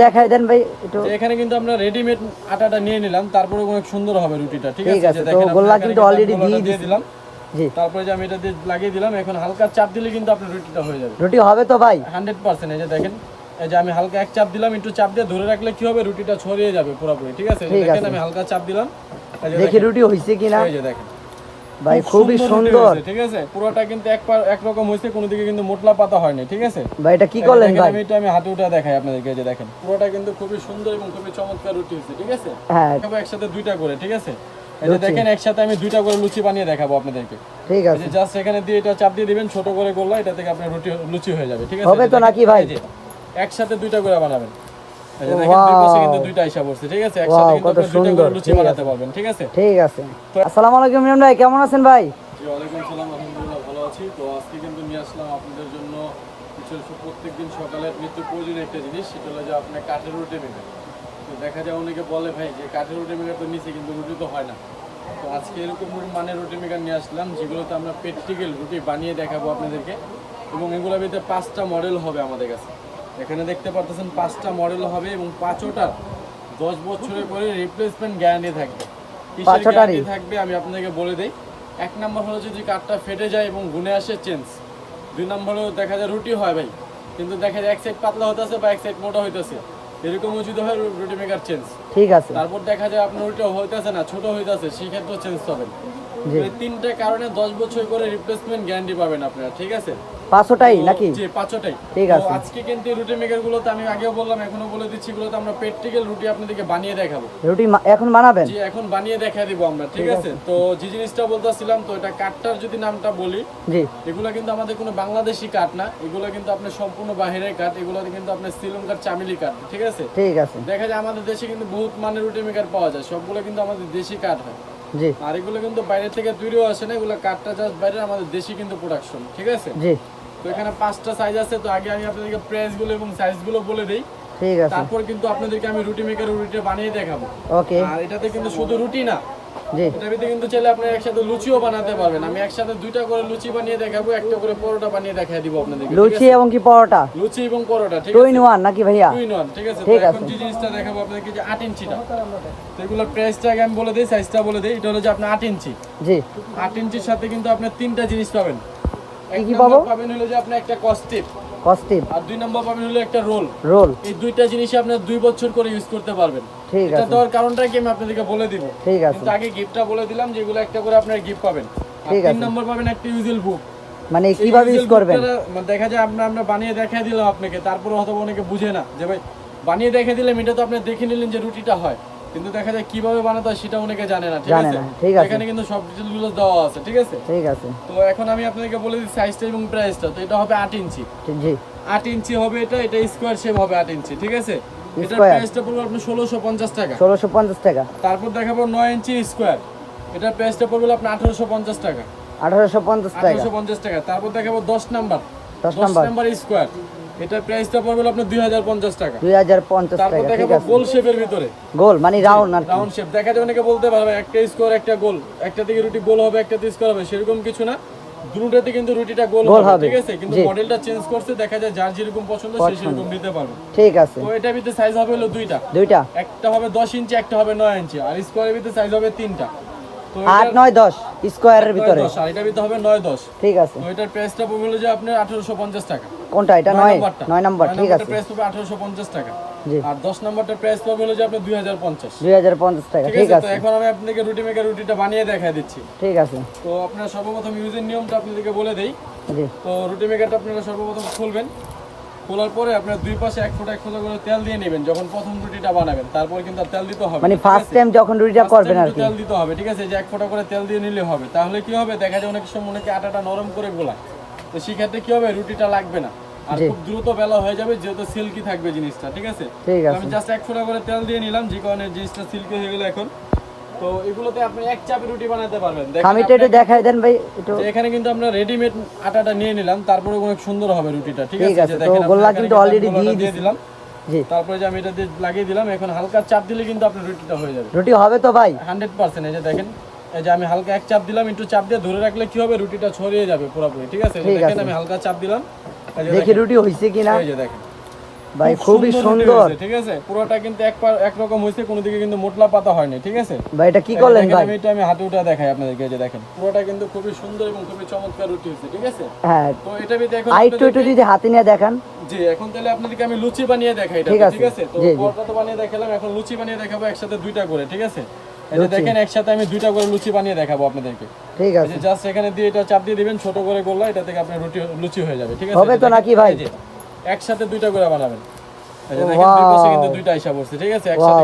দেখাই দেন ভাই একটু। এখানে কিন্তু আমরা রেডিমেড আটাটা নিয়ে নিলাম, তারপরে অনেক সুন্দর হবে রুটিটা। ঠিক আছে, তো গোল্লা কিন্তু অলরেডি দিয়ে দিলাম। জি, তারপরে যে আমি এটা দিয়ে লাগিয়ে দিলাম, এখন হালকা চাপ দিলে কিন্তু আপনার রুটিটা হয়ে যাবে। রুটি হবে তো ভাই 100%। এই যে দেখেন, এই যে আমি হালকা এক চাপ দিলাম, একটু চাপ দিয়ে ধরে রাখলে কি হবে, রুটিটা ছড়িয়ে যাবে পুরোপুরি। ঠিক আছে, দেখেন আমি হালকা চাপ দিলাম, দেখি রুটি হইছে কিনা। এই যে দেখেন ভাই খুবই সুন্দর। ঠিক আছে, পুরোটা কিন্তু এক রকম হইছে, কোনো দিকে কিন্তু মোটলা পাতা হয়নি। ঠিক আছে ভাই, এটা কি করলেন ভাই? আমি হাতে উঠে দেখাই আপনাদেরকে। এই যে দেখেন, পুরোটা কিন্তু খুবই সুন্দর এবং খুবই চমৎকার রুটি হয়েছে। ঠিক আছে, হ্যাঁ, একসাথে দুইটা করে। ঠিক আছে, এই যে দেখেন, একসাথে আমি দুইটা করে লুচি বানিয়ে দেখাবো আপনাদেরকে। ঠিক আছে, জাস্ট এখানে দিয়ে এটা চাপ দিয়ে দিবেন, ছোট করে গোল্লা, এটা থেকে আপনার রুটি লুচি হয়ে যাবে। ঠিক আছে, হবে তো নাকি ভাই? একসাথে দুইটা করে বানাবেন। এই যে দেখেন, দুই পাশে কিন্তু দুইটা আইসা পড়ছে। ঠিক আছে, একসাথে কিন্তু আপনি দুইটা করে লুচি বানাতে পারবেন। ঠিক আছে, ঠিক আছে। আসসালামু আলাইকুম ইমরান ভাই, কেমন আছেন ভাই? জি, ওয়ালাইকুম আসসালাম, আলহামদুলিল্লাহ ভালো আছি। তো আজকে কিন্তু নিয়ে আসলাম আপনাদের জন্য কিছু প্রত্যেকদিন সকালে নিত্য প্রয়োজনীয় একটা জিনিস, সেটা হলো যে আপনার কাঠের রুটি মেকার। তো দেখা যায় অনেকে বলে ভাই যে কাঠের রুটি মেকার তো নিচে, কিন্তু রুটি তো হয় না। তো আজকে এরকম মানের রুটি মেকার নিয়ে আসলাম, যেগুলোতে আমরা প্র্যাকটিক্যাল রুটি বানিয়ে দেখাবো আপনাদেরকে। এবং এগুলোর ভিতরে 5টা মডেল হবে আমাদের কাছে। এখানে দেখতে পাচ্ছেন 5টা মডেল হবে এবং 5টার 10 বছরের করে রিপ্লেসমেন্ট গ্যারান্টি থাকবে। কিসের গ্যারান্টি থাকবে আমি আপনাদেরকে বলে দেই। 1 নম্বর হলো যদি কাঠটা ফেটে যায় এবং গুনে আসে চেঞ্জ। 2 নম্বর হলো দেখা যায় রুটি হয় ভাই, কিন্তু দেখা যায় এক সাইড পাতলা হইতেছে বা এক সাইড মোটা হইতেছে, এরকমও যদি হয় রুটি মেকার চেঞ্জ। ঠিক আছে। তারপর দেখা যায় আপনার রুটি হইতেছে না, ছোট হইতেছে, সেই ক্ষেত্রে চেঞ্জ পাবেন। এই 3টে কারণে 10 বছর করে রিপ্লেসমেন্ট গ্যারান্টি পাবেন আপনারা। ঠিক আছে, 5টাই নাকি? জি, 5টাই। ঠিক আছে। আজকে কিন্তু রুটি মেকার গুলোতে আমি আগেও বললাম, এখনো বলে দিচ্ছি, গুলোতে আমরা প্র্যাকটিক্যাল রুটি আপনাদেরকে বানিয়ে দেখাবো। রুটি এখন বানাবেন? জি, এখন বানিয়ে দেখাই দিব আমরা। ঠিক আছে, তো যে জিনিসটা বলতেছিলাম, তো এটা কাঠটার যদি নামটা বলি, জি, এগুলো কিন্তু আমাদের কোনো বাংলাদেশি কাঠ না, এগুলো কিন্তু আপনার সম্পূর্ণ বাহিরের কাঠ। এগুলো কিন্তু আপনার শ্রীলঙ্কার চামেলি কাঠ। ঠিক আছে, ঠিক আছে। দেখা যায় আমাদের দেশে কিন্তু বহুত মানের রুটি মেকার পাওয়া যায়, সবগুলো কিন্তু আমাদের দেশি কাঠ হয়। জি, আর এগুলো কিন্তু বাইরে থেকে তৈরিও আসে না, এগুলো কাঠটা জাস্ট বাইরে, আমাদের দেশি কিন্তু প্রোডাকশন। ঠিক আছে, জি। তো এখানে 5টা সাইজ আছে। তো আগে আমি আপনাদেরকে প্রাইসগুলো এবং সাইজগুলো বলে দেই, ঠিক আছে। তারপর কিন্তু আপনাদেরকে আমি রুটি মেকার রুটিটা বানিয়ে দেখাবো। ওকে। আর এটাতে কিন্তু শুধু রুটি না, জি, এটার ভিতরে কিন্তু চাইলে আপনি একসাথে লুচিও বানাতে পারবেন। আমি একসাথে 2টা করে লুচি বানিয়ে দেখাবো, একটা করে পরোটা বানিয়ে দেখাই দিব আপনাদেরকে। লুচি এবং কি পরোটা? লুচি এবং পরোটা। ঠিক আছে, 2 in 1 নাকি ভাইয়া? 2 in 1। ঠিক আছে, তো এখন যে জিনিসটা দেখাবো আপনাদেরকে, যে 8 ইঞ্চিটা। তো এগুলোর প্রাইসটা আগে আমি বলে দেই, সাইজটা বলে দেই। এটা হলো যে আপনার 8 ইঞ্চি। জি, 8 ইঞ্চির সাথে কিন্তু আপনি 3টা জিনিস পাবেন। কি পাবো? পাবেন হলো যে আপনি একটা কস্টিপ, কস্টিপ, আর 2 নম্বর পাবেন হলো একটা রোল। রোল। এই 2টা জিনিসই আপনি 2 বছর করে ইউজ করতে পারবেন। ঠিক এটা আছে। দেওয়ার কারণটা কি আমি আপনাদেরকে বলে দিব। ঠিক আছে। কিন্তু আগে গিফটটা বলে দিলাম, যেগুলো একটা করে আপনার গিফট পাবেন। আর 3 নম্বর পাবেন একটা ইউজেল বুক। মানে কিভাবে ইউজ করবেন? দেখা যায় আমরা বানিয়ে দেখাই দিলাম আপনাকে, তারপরে হয়তো অনেকে বুঝে না যে ভাই বানিয়ে দেখাই দিলাম, এটা তো আপনি দেখে নিলেন যে রুটিটা হয়, কিন্তু দেখা যায় কিভাবে বানাতে হয় সেটা অনেকে জানে না। ঠিক আছে, এখানে কিন্তু সব ডিটেইলগুলো দেওয়া আছে। ঠিক আছে, ঠিক আছে। তো এখন আমি আপনাদেরকে বলে দিই সাইজটা এবং প্রাইসটা। তো এটা হবে 8 ইঞ্চি। জি, 8 ইঞ্চি হবে এটা স্কোয়ার শেপ হবে 8 ইঞ্চি। ঠিক আছে, এটার প্রাইসটা পড়বে আপনার 1650 টাকা। 1650 টাকা। তারপর দেখাবো 9 ইঞ্চি স্কোয়ার, এটার প্রাইসটা পড়বে আপনার 1850 টাকা। 1850 টাকা। 1850 টাকা। তারপর দেখাবো 10 নাম্বার স্কোয়ার, এটার প্রাইসটা পড়বে আপনার 2050 টাকা। 2050 তারপর টাকা। ঠিক দেখাবো আছে। গোল শেপের ভিতরে, গোল মানে রাউন্ড আর রাউন্ড শেপ। দেখা যায় অনেকে বলতে পারবে একটা স্কোয়ার একটা গোল, একটা থেকে রুটি গোল হবে, একটা থেকে স্কোয়ার হবে, সেরকম কিছু না, দুটোতে কিন্তু রুটিটা গোল হবে। ঠিক আছে, কিন্তু মডেলটা চেঞ্জ করছে, দেখা যায় যার যেরকম পছন্দ সে সেরকম নিতে পারবে। ঠিক আছে। তো এটার ভিতরে সাইজ হবে হলো দুইটা, একটা হবে 10 ইঞ্চি, একটা হবে 9 ইঞ্চি, আর স্কোয়ারের ভিতরে সাইজ হবে 3টা। তো 8 9 10 স্কোয়ারের ভিতরে, আর এটার ভিতরে হবে 9 10। ঠিক আছে। তো এটার প্রাইসটা পড়বে হলো যে আপনার 1850 টাকা। কোনটা এটা? 9 নাম্বার। ঠিক আছে, প্রাইস পড়বে 1850 টাকা। জি। আর 10 নাম্বারটার প্রাইস পড়বে হলো যে আপনার 2050 টাকা। ঠিক আছে। তো এখন আমি আপনাদেরকে রুটি মেকার রুটিটা বানিয়ে দেখাই দিচ্ছি। ঠিক আছে। তো আপনারা সর্বপ্রথম ইউজের নিয়মটা আপনাদেরকে বলে দেই। জি। তো রুটি মেকারটা আপনারা সর্বপ্রথম খুলবেন, খোলার পরে আপনার দুই পাশে 1 ফোঁটা করে তেল দিয়ে নেবেন যখন প্রথম রুটিটা বানাবেন। তারপর কিন্তু তেল দিতে হবে, মানে ফার্স্ট টাইম যখন রুটিটা করবেন আর কি, তেল দিতে হবে। ঠিক আছে, যে 1 ফোঁটা করে তেল দিয়ে নিলে হবে। তাহলে কি হবে, দেখা যায় অনেক সময় অনেকে আটাটা নরম করে গোলায়, তো সেই ক্ষেত্রে কি হবে, রুটিটা লাগবে না, আর খুব দ্রুত বেলা হয়ে যাবে, যেহেতু সিল্কি থাকবে জিনিসটা। ঠিক আছে, আমি জাস্ট 1 ফোঁটা করে তেল দিয়ে নিলাম, যে কারণে জিনিসটা সিল্কি হয়ে গেল এখন। তো এগুলোতে আপনি এক চাপে রুটি বানাতে পারবেন। আমি তো একটু দেখাই দেন ভাই একটু। এখানে কিন্তু আমরা রেডিমেড আটাটা নিয়ে নিলাম, তারপরে অনেক সুন্দর হবে রুটিটা। ঠিক আছে, তো গোল্লা কিন্তু অলরেডি দিয়ে দিলাম। জি, তারপরে যে আমি এটা দিয়ে লাগিয়ে দিলাম, এখন হালকা চাপ দিলে কিন্তু আপনার রুটিটা হয়ে যাবে। রুটি হবে তো ভাই 100%। এই যে দেখেন, এই যে আমি হালকা এক চাপ দিলাম, একটু চাপ দিয়ে ধরে রাখলে কি হবে, রুটিটা ছড়িয়ে যাবে পুরোপুরি। ঠিক আছে, দেখেন আমি হালকা চাপ দিলাম, দেখি রুটি হইছে কিনা। এই যে দেখেন, ভাই, খুব খুবই রুটি সুন্দর। হয়েছে, ঠিক আছে পুরোটা কিন্তু একরকম হয়েছে, কোনো দিকে কিন্তু মোটলা পাতা হয়নি, ঠিক আছে। ভাই এটা কি এই করলেন দেখেন, ভাই? আমি হাতে উঠে দেখাই আপনাদেরকে, এই যে দেখেন পুরোটা কিন্তু খুবই সুন্দর এবং খুবই চমৎকার রুটি হয়েছে, ঠিক আছে। হ্যাঁ, তো এটা ভিতরে এখন আর একটু যদি হাতে নিয়ে দেখান। জি, এখন তাহলে আপনাদেরকে আমি লুচি বানিয়ে দেখাই এটা, ঠিক আছে, ঠিক আছে। তো জি, জি। পরোটা তো বানিয়ে দেখালাম, এখন লুচি বানিয়ে দেখাবো একসাথে দুইটা করে, ঠিক আছে। এই যে লুচি। দেখেন একসাথে আমি দুইটা করে লুচি বানিয়ে দেখাবো আপনাদেরকে। ঠিক এই আছে, যে জাস্ট এখানে দিয়ে এটা চাপ দিয়ে দিবেন, ছোট করে গোল্লা, এটা থেকে আপনার লুচি হয়ে যাবে, ঠিক আছে। হবে এই যে তো দেখেন, নাকি ভাই? এই যে একসাথে দুইটা করে বানাবেন। এই যে দেখেন দুই পাশে কিন্তু দুইটা আইসা পড়ছে, ঠিক আছে, একসাথে।